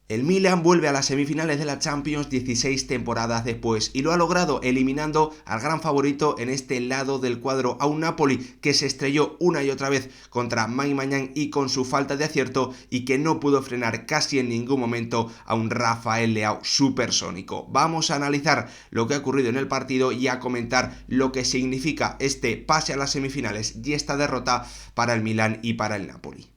El Milan vuelve a las semifinales de la Champions 16 temporadas después y lo ha logrado eliminando al gran favorito en este lado del cuadro, a un Napoli que se estrelló una y otra vez contra Mike Maignan y con su falta de acierto y que no pudo frenar casi en ningún momento a un Rafael Leao supersónico. Vamos a analizar lo que ha ocurrido en el partido y a comentar lo que significa este pase a las semifinales y esta derrota para el Milan y para el Napoli.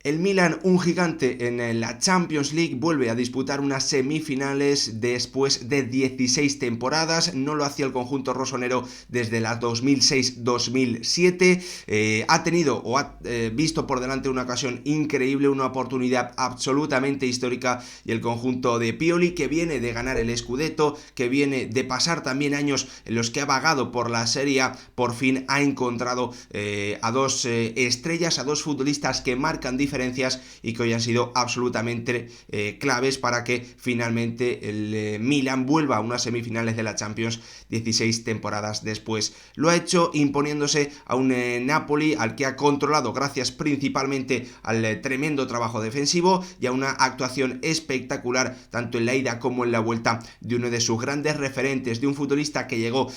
El Milan, un gigante en la Champions League, vuelve a disputar unas semifinales después de 16 temporadas. No lo hacía el conjunto rosonero desde la 2006-2007. Ha tenido o ha visto por delante una ocasión increíble, una oportunidad absolutamente histórica, y el conjunto de Pioli, que viene de ganar el Scudetto, que viene de pasar también años en los que ha vagado por la Serie A, por fin ha encontrado a dos estrellas, a dos futbolistas que marcan diferencias y que hoy han sido absolutamente claves para que finalmente el Milan vuelva a unas semifinales de la Champions 16 temporadas después. Lo ha hecho imponiéndose a un Napoli al que ha controlado gracias principalmente al tremendo trabajo defensivo y a una actuación espectacular tanto en la ida como en la vuelta de uno de sus grandes referentes, de un futbolista que llegó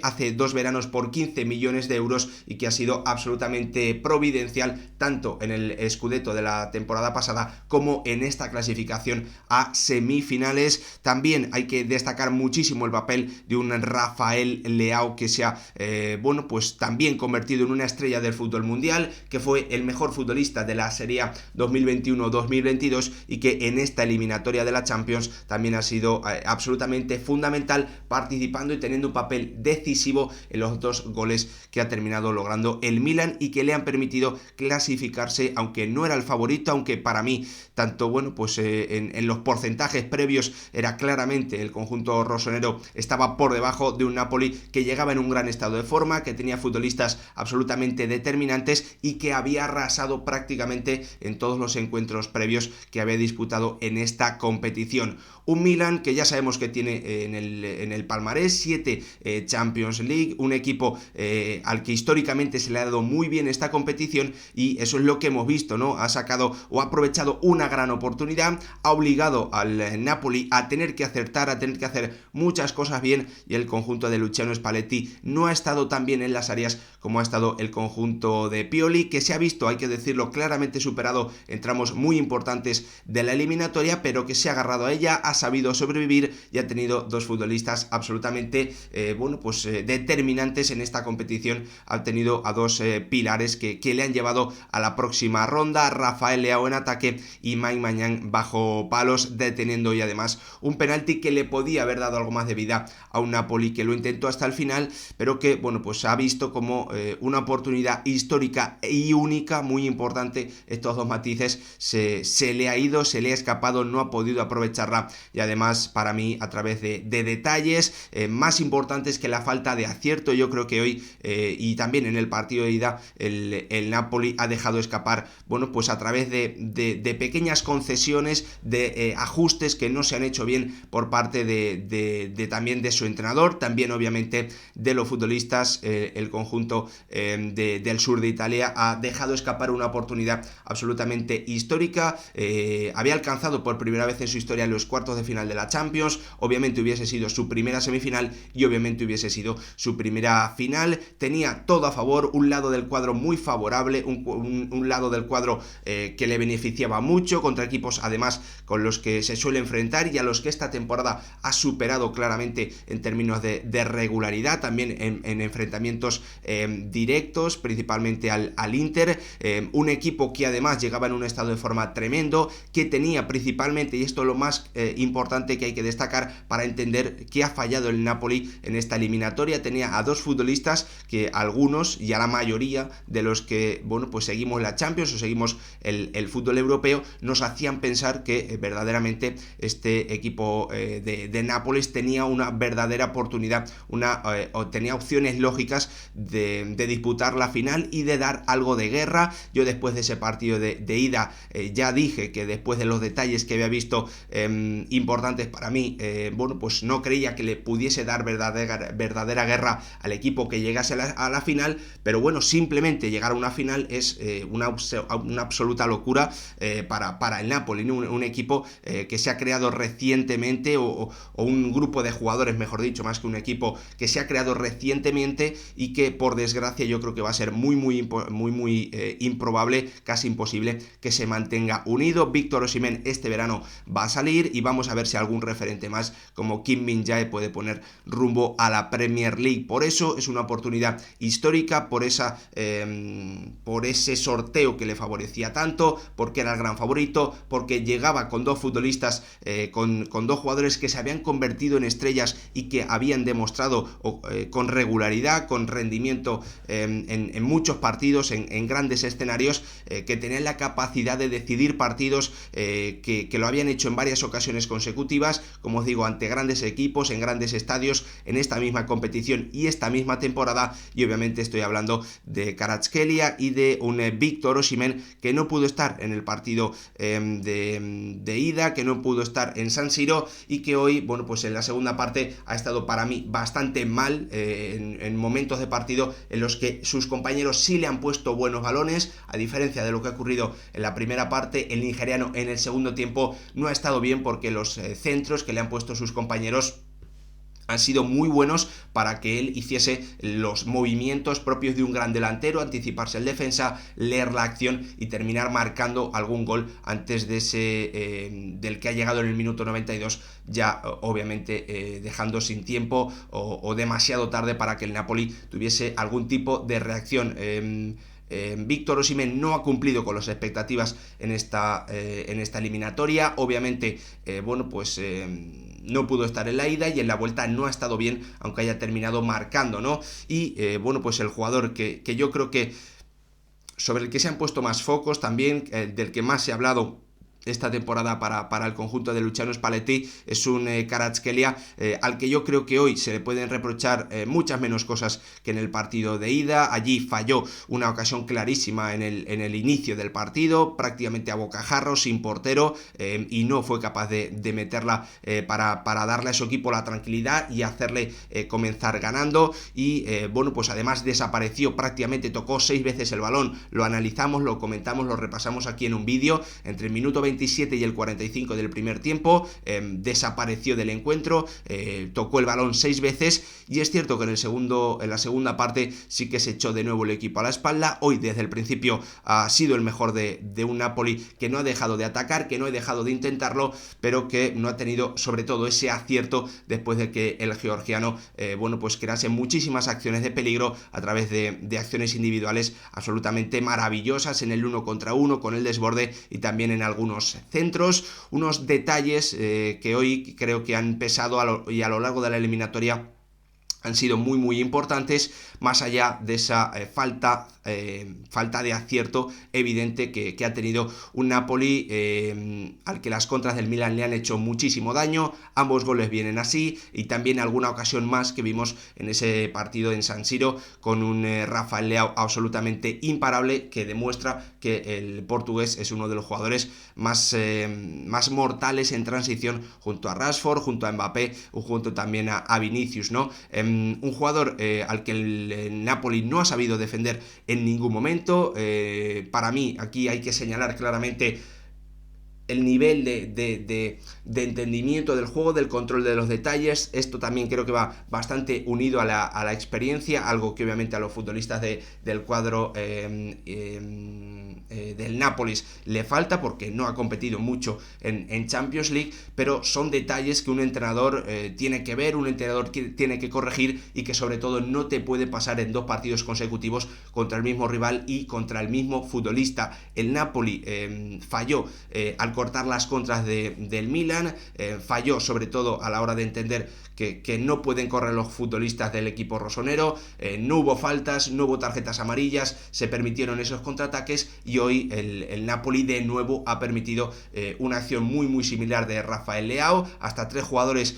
hace 2 veranos por 15 millones de euros y que ha sido absolutamente providencial tanto en el Scudetto de la temporada pasada como en esta clasificación a semifinales. También hay que destacar muchísimo el papel de un Rafael Leao que se ha pues también convertido en una estrella del fútbol mundial, que fue el mejor futbolista de la Serie A 2021-2022 y que en esta eliminatoria de la Champions también ha sido absolutamente fundamental, participando y teniendo un papel decisivo en los 2 goles que ha terminado logrando el Milan y que le han permitido clasificarse, aunque no era el favorito, aunque para mí tanto en los porcentajes previos era claramente el conjunto rosonero estaba por debajo de un Napoli que llegaba en un gran estado de forma, que tenía futbolistas absolutamente determinantes y que había arrasado prácticamente en todos los encuentros previos que había disputado en esta competición. Un Milan que ya sabemos que tiene en el palmarés 7 Champions League, un equipo al que históricamente se le ha dado muy bien esta competición, y eso es lo que hemos visto, ¿no? Ha sacado o ha aprovechado una gran oportunidad, ha obligado al Napoli a tener que acertar, a tener que hacer muchas cosas bien, y el conjunto de Luciano Spalletti no ha estado tan bien en las áreas como ha estado el conjunto de Pioli, que se ha visto, hay que decirlo, claramente superado en tramos muy importantes de la eliminatoria, pero que se ha agarrado a ella, ha sabido sobrevivir y ha tenido 2 futbolistas absolutamente determinantes en esta competición. Ha tenido a 2 pilares que le han llevado a la próxima ronda: Rafael Leao en ataque y Mike Maignan bajo palos, deteniendo y además un penalti que le podía haber dado algo más de vida a un Napoli que lo intentó hasta el final, pero que ha visto como una oportunidad histórica y única, muy importante. Estos 2 matices se le ha ido, se le ha escapado, no ha podido aprovecharla, y además para mí a través de detalles más importantes que la falta de acierto. Yo creo que hoy y también en el partido de ida el Napoli ha dejado escapar a través de pequeñas concesiones, de ajustes que no se han hecho bien por parte también de su entrenador, también obviamente de los futbolistas. El conjunto del sur de Italia ha dejado escapar una oportunidad absolutamente histórica. Había alcanzado por primera vez en su historia los cuartos de final de la Champions. Obviamente hubiese sido su primera semifinal y obviamente hubiese sido su primera final. Tenía todo a favor, un lado del cuadro muy favorable, un lado del cuadro que le beneficiaba mucho contra equipos además con los que se suele enfrentar y a los que esta temporada ha superado claramente en términos de regularidad, también en enfrentamientos directos, principalmente al Inter, un equipo que además llegaba en un estado de forma tremendo, que tenía principalmente, y esto es lo más importante que hay que destacar para entender que ha fallado el Napoli en esta eliminatoria, tenía a 2 futbolistas que algunos y a la mayoría de los que seguimos la Champions o seguimos seguimos el fútbol europeo, nos hacían pensar que verdaderamente este equipo de Nápoles tenía una verdadera oportunidad, tenía opciones lógicas de disputar la final y de dar algo de guerra. Yo después de ese partido de ida ya dije que después de los detalles que había visto importantes para mí, bueno, pues no creía que le pudiese dar verdadera guerra al equipo que llegase a la final, pero bueno, simplemente llegar a una final es una absoluta locura para el Napoli, ¿no? Un equipo que se ha creado recientemente, o un grupo de jugadores, mejor dicho, más que un equipo que se ha creado recientemente y que por desgracia yo creo que va a ser muy improbable, casi imposible que se mantenga unido. Víctor Osimhen este verano va a salir y vamos a ver si algún referente más como Kim Min-jae puede poner rumbo a la Premier League. Por eso es una oportunidad histórica, por ese sorteo que le favorecía tanto, porque era el gran favorito, porque llegaba con dos futbolistas, con dos jugadores que se habían convertido en estrellas y que habían demostrado con regularidad, con rendimiento en muchos partidos, en grandes escenarios, que tenían la capacidad de decidir partidos, que lo habían hecho en varias ocasiones consecutivas, como os digo, ante grandes equipos, en grandes estadios, en esta misma competición y esta misma temporada. Y obviamente estoy hablando de Kvaratskhelia y de un Víctor Osimhen que no pudo estar en el partido de ida, que no pudo estar en San Siro y que hoy, bueno, pues en la segunda parte ha estado para mí bastante mal, en momentos de partido en los que sus compañeros sí le han puesto buenos balones, a diferencia de lo que ha ocurrido en la primera parte. El nigeriano en el segundo tiempo no ha estado bien porque los centros que le han puesto sus compañeros han sido muy buenos para que él hiciese los movimientos propios de un gran delantero, anticiparse el defensa, leer la acción y terminar marcando algún gol antes de del que ha llegado en el minuto 92, ya obviamente dejando sin tiempo o demasiado tarde para que el Napoli tuviese algún tipo de reacción. Víctor Osimhen no ha cumplido con las expectativas en esta eliminatoria. Obviamente, bueno, pues no pudo estar en la ida y en la vuelta no ha estado bien, aunque haya terminado marcando, ¿no? Y bueno, pues el jugador que yo creo que sobre el que se han puesto más focos también, del que más se ha hablado esta temporada para el conjunto de Luciano Spalletti, es un Kvaratskhelia al que yo creo que hoy se le pueden reprochar muchas menos cosas que en el partido de ida. Allí falló una ocasión clarísima en el inicio del partido, prácticamente a bocajarro, sin portero, y no fue capaz de meterla para darle a su equipo la tranquilidad y hacerle comenzar ganando. Y bueno, pues además desapareció, prácticamente tocó 6 veces el balón. Lo analizamos, lo comentamos, lo repasamos aquí en un vídeo. Entre el minuto 27 y el 45 del primer tiempo desapareció del encuentro, tocó el balón 6 veces y es cierto que en la segunda parte sí que se echó de nuevo el equipo a la espalda. Hoy desde el principio ha sido el mejor de un Napoli que no ha dejado de atacar, que no ha dejado de intentarlo, pero que no ha tenido sobre todo ese acierto después de que el georgiano bueno, pues crease muchísimas acciones de peligro a través de acciones individuales absolutamente maravillosas en el 1 contra 1, con el desborde y también en algunos centros. Unos detalles que hoy creo que han pesado a lo largo de la eliminatoria han sido muy importantes, más allá de esa falta de acierto evidente que ha tenido un Napoli al que las contras del Milan le han hecho muchísimo daño. Ambos goles vienen así, y también alguna ocasión más que vimos en ese partido en San Siro con un Rafael Leao absolutamente imparable, que demuestra que el portugués es uno de los jugadores más mortales en transición, junto a Rashford, junto a Mbappé o junto también a Vinicius, ¿no? Un jugador al que el Napoli no ha sabido defender en ningún momento. Para mí aquí hay que señalar claramente el nivel de entendimiento del juego, del control de los detalles. Esto también creo que va bastante unido a la experiencia, algo que obviamente a los futbolistas del cuadro del Nápoles le falta, porque no ha competido mucho en Champions League, pero son detalles que un entrenador tiene que ver, un entrenador tiene que corregir, y que sobre todo no te puede pasar en 2 partidos consecutivos contra el mismo rival y contra el mismo futbolista. El Napoli falló al cortar las contras del Milan, falló sobre todo a la hora de entender que no pueden correr los futbolistas del equipo rosonero, no hubo faltas, no hubo tarjetas amarillas, se permitieron esos contraataques y hoy el Napoli de nuevo ha permitido una acción muy similar de Rafael Leao, hasta 3 jugadores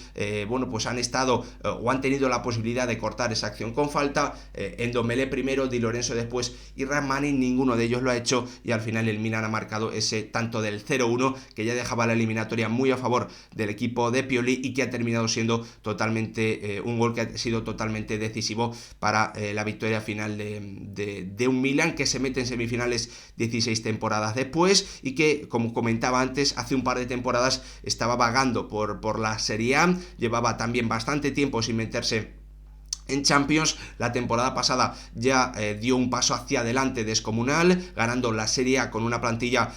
pues han estado o han tenido la posibilidad de cortar esa acción con falta, Ndombele primero, Di Lorenzo después y Rrahmani, ninguno de ellos lo ha hecho y al final el Milan ha marcado ese tanto del 0-1 que ya dejaba la eliminatoria muy a favor del equipo de Pioli y que ha terminado siendo totalmente un gol que ha sido totalmente decisivo para la victoria final de un Milan que se mete en semifinales 16 temporadas después y que, como comentaba antes, hace un par de temporadas estaba vagando por la Serie A, llevaba también bastante tiempo sin meterse en Champions. La temporada pasada ya dio un paso hacia adelante descomunal, ganando la Serie A con una plantilla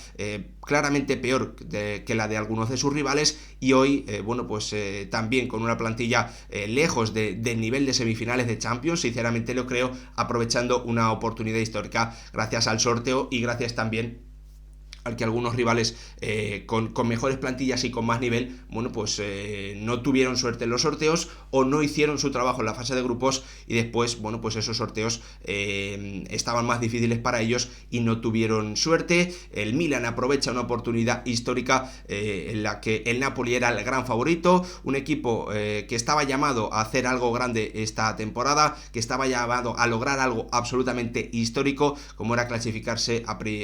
claramente peor que la de algunos de sus rivales y hoy, también con una plantilla lejos del nivel de semifinales de Champions, sinceramente lo creo, aprovechando una oportunidad histórica gracias al sorteo y gracias también al que algunos rivales con mejores plantillas y con más nivel, no tuvieron suerte en los sorteos o no hicieron su trabajo en la fase de grupos y después, esos sorteos estaban más difíciles para ellos y no tuvieron suerte. El Milan aprovecha una oportunidad histórica en la que el Napoli era el gran favorito, un equipo que estaba llamado a hacer algo grande esta temporada, que estaba llamado a lograr algo absolutamente histórico, como era clasificarse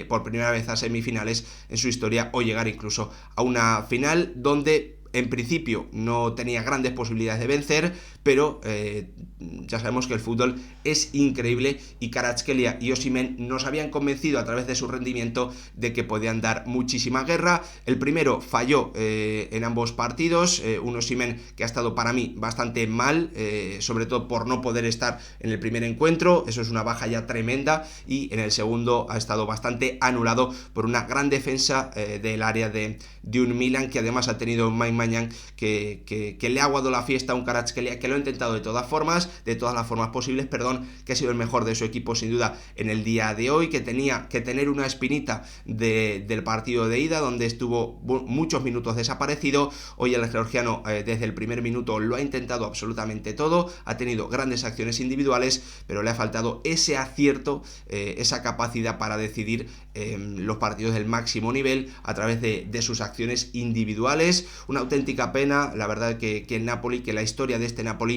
por primera vez a semifinales en su historia o llegar incluso a una final donde en principio no tenía grandes posibilidades de vencer, pero ya sabemos que el fútbol es increíble y Kvaratskhelia y Osimhen nos habían convencido a través de su rendimiento de que podían dar muchísima guerra. El primero falló en ambos partidos, un Osimhen que ha estado para mí bastante mal, sobre todo por no poder estar en el primer encuentro, eso es una baja ya tremenda, y en el segundo ha estado bastante anulado por una gran defensa del área de un Milan que además ha tenido un Maignan que le ha aguado la fiesta a un Kvaratskhelia que lo ha intentado de todas las formas posibles, que ha sido el mejor de su equipo sin duda en el día de hoy, que tenía que tener una espinita del partido de ida donde estuvo muchos minutos desaparecido. Hoy el georgiano desde el primer minuto lo ha intentado absolutamente todo, ha tenido grandes acciones individuales, pero le ha faltado ese acierto, esa capacidad para decidir los partidos del máximo nivel a través de sus acciones individuales. Una auténtica pena, la verdad, que el Napoli, que la historia de este Napoli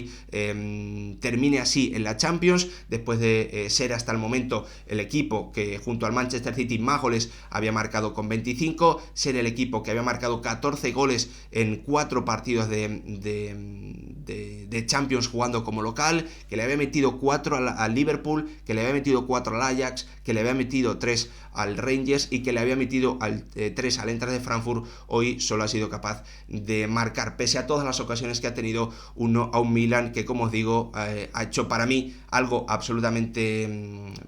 termine así en la Champions, después de ser hasta el momento el equipo que junto al Manchester City más goles había marcado con 25, ser el equipo que había marcado 14 goles en 4 partidos de Champions jugando como local, que le había metido 4 al Liverpool, que le había metido 4 al Ajax, que le había metido 3 al Rangers y que le había metido 3 al Eintracht de Frankfurt. Hoy solo ha sido capaz de marcar, pese a todas las ocasiones que ha tenido, a un Milan que, como os digo, ha hecho para mí algo absolutamente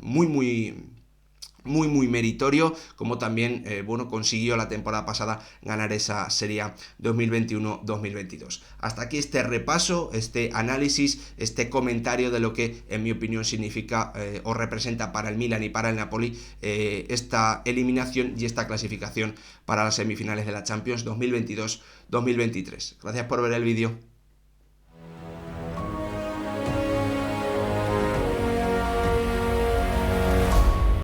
muy meritorio, como también consiguió la temporada pasada ganar esa Serie A 2021-2022. Hasta aquí este repaso, este análisis, este comentario de lo que en mi opinión significa o representa para el Milan y para el Napoli esta eliminación y esta clasificación para las semifinales de la Champions 2022-2023. Gracias por ver el vídeo.